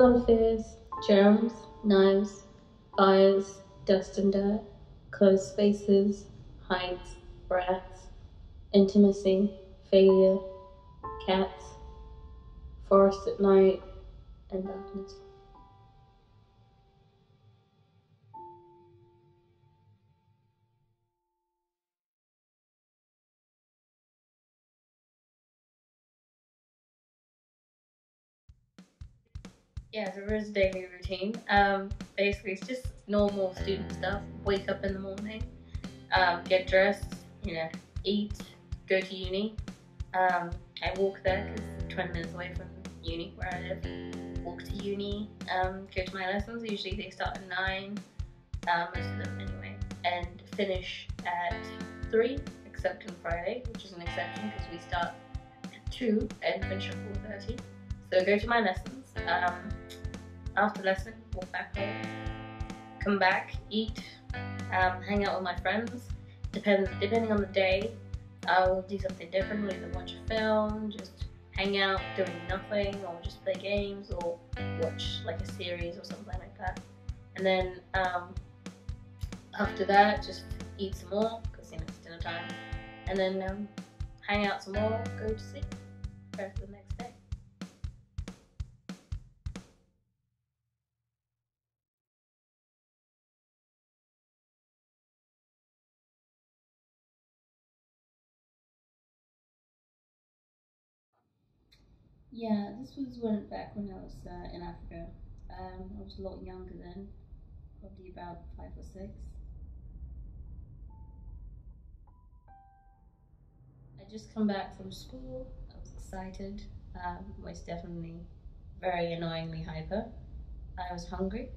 on fears, germs, knives, fires, dust and dirt, closed spaces, heights, breaths, intimacy, failure, cats, forest at night, and darkness. Yeah, there is a daily routine. Basically, it's just normal student stuff. Wake up in the morning, get dressed, eat, go to uni. I walk there because it's 20 minutes away from uni where I live. Walk to uni, go to my lessons. Usually they start at 9, most of them anyway, and finish at 3, except on Friday, which is an exception because we start at 2 and finish at 4:30. So go to my lessons. After lesson, walk back home, come back, eat, hang out with my friends. Depending on the day, I will do something different. We'll either watch a film, just hang out doing nothing, or just play games, or watch like a series or something like that. And then after that, just eat some more because it's dinner time. And then hang out some more, go to sleep, prepare for the next day. Yeah, this was back when I was in Africa. I was a lot younger then, probably about 5 or 6. I just come back from school. I was excited, most definitely very annoyingly hyper. I was hungry,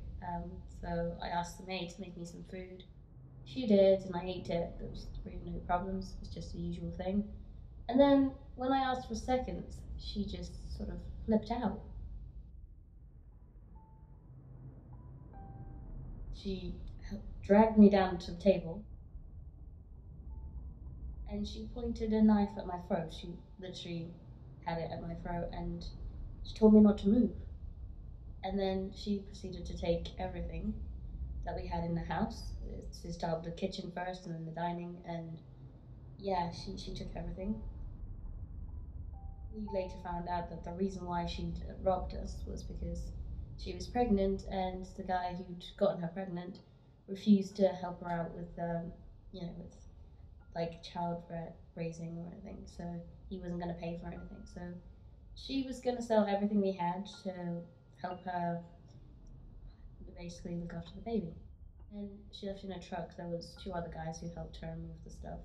so I asked the maid to make me some food. She did, and I ate it. There was really no problems. It was just the usual thing. And then when I asked for seconds, she just sort of flipped out. She dragged me down to the table and she pointed a knife at my throat. She literally had it at my throat and she told me not to move. And then she proceeded to take everything that we had in the house. She started with the kitchen first and then the dining, and yeah, she took everything. We later found out that the reason why she'd robbed us was because she was pregnant, and the guy who'd gotten her pregnant refused to help her out with, with like child raising or anything. So he wasn't going to pay for anything. So she was going to sell everything we had to help her basically look after the baby. And she left in a truck. There was 2 other guys who helped her move the stuff.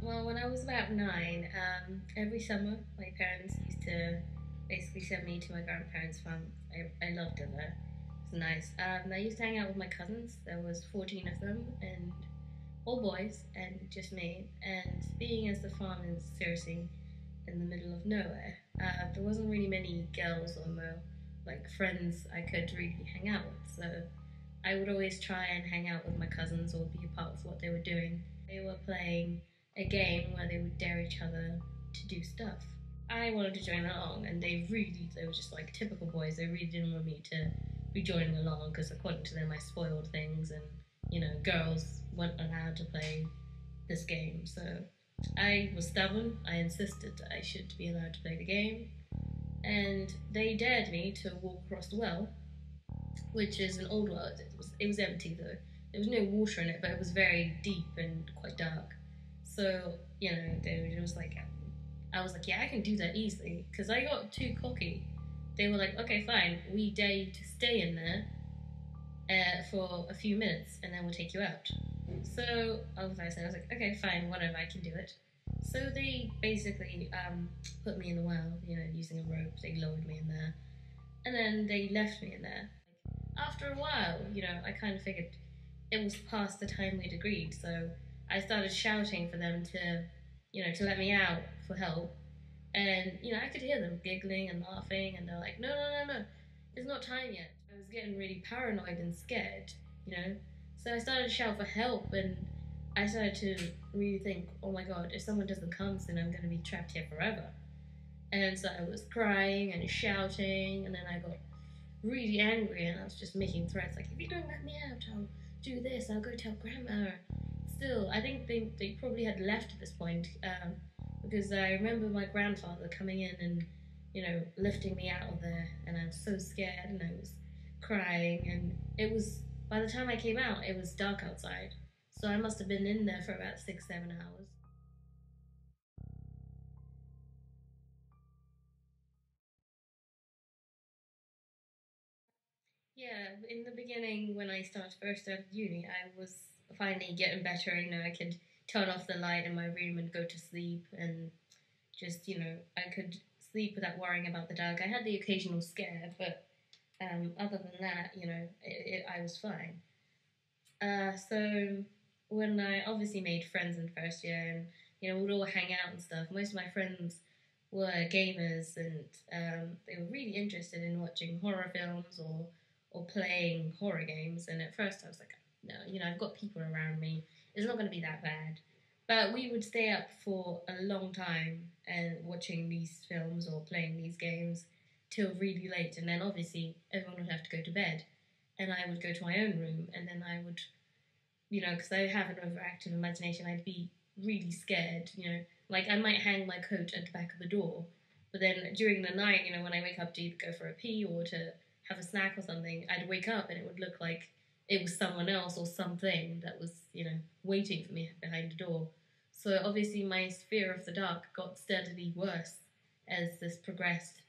Well, when I was about 9, every summer my parents used to basically send me to my grandparents' farm. I loved it there. It was nice. I used to hang out with my cousins. There was 14 of them, and all boys, and just me. And being as the farm is seriously in the middle of nowhere, there wasn't really many girls or like friends I could really hang out with. So I would always try and hang out with my cousins or be a part of what they were doing. They were playing a game where they would dare each other to do stuff. I wanted to join along, and they were just like typical boys. They really didn't want me to be joining along because, according to them, I spoiled things, and girls weren't allowed to play this game. So I was stubborn. I insisted that I should be allowed to play the game, and they dared me to walk across the well, which is an old well. It was empty though. There was no water in it, but it was very deep and quite dark. So it was like I was like, yeah, I can do that easily because I got too cocky. They were like, okay, fine, we dare you to stay in there for a few minutes, and then we'll take you out. So I was like, okay, fine, whatever, I can do it. So they basically put me in the well, using a rope. They lowered me in there, and then they left me in there. After a while, I kind of figured it was past the time we'd agreed, so I started shouting for them to let me out for help. And, I could hear them giggling and laughing, and they're like, no, no, no, no, it's not time yet. I was was getting really paranoid and scared, you know. So I started to shout for help, and I started to really think, oh my god, if someone doesn't come soon, I'm going to be trapped here forever. And so I was crying and shouting, and then I got really angry, and I was just making threats like, if you don't let me out, I'll do this, I'll go tell grandma. Still, I think they probably had left at this point, because I remember my grandfather coming in and, lifting me out of there, and I was so scared, and I was crying, and it was, by the time I came out, it was dark outside, so I must have been in there for about 6-7 hours. Yeah, in the beginning, when I first started uni, I was finally getting better. I could turn off the light in my room and go to sleep, and just, I could sleep without worrying about the dark. I had the occasional scare, but other than that, I was fine. So when I obviously made friends in first year, and we'd all hang out and stuff. Most of my friends were gamers, and they were really interested in watching horror films or playing horror games. And at first, I was like, no, I've got people around me. It's not going to be that bad. But we would stay up for a long time and watching these films or playing these games till really late, and then obviously everyone would have to go to bed, and I would go to my own room, and then I would, because I have an overactive imagination, I'd be really scared, like I might hang my coat at the back of the door, but then during the night, when I wake up to either go for a pee or to have a snack or something, I'd wake up and it would look like it was someone else or something that was, waiting for me behind the door. So obviously my fear of the dark got steadily worse as this progressed.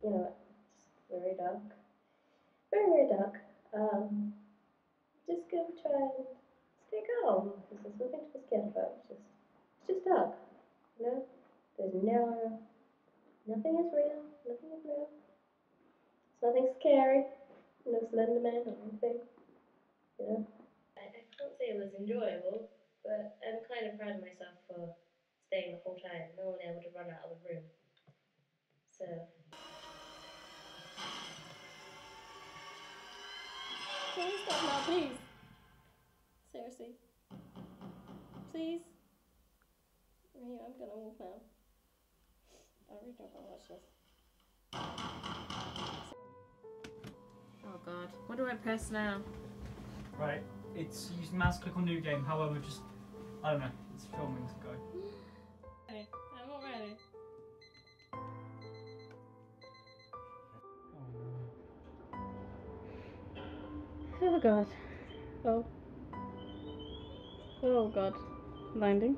It's very dark. Very, very dark. Just gonna try and stay calm because there's nothing to be scared about. It's just dark. There's nothing is real. Nothing is real. It's nothing scary. No Slenderman or anything. You know. I can't say it was enjoyable, but I'm kind of proud of myself for staying the whole time. No one able to run out of the room. So. Can we stop now, please? Seriously. Please? I'm gonna move now. I really don't want to watch this. Oh god. What do I press now? Right, it's using mouse click on new game, however, just, I don't know, it's filming to go. Okay, I'm not ready. Oh god. Oh. Oh god. Landing.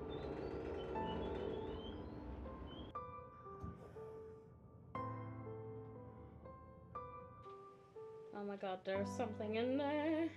Oh my god, there's something in there.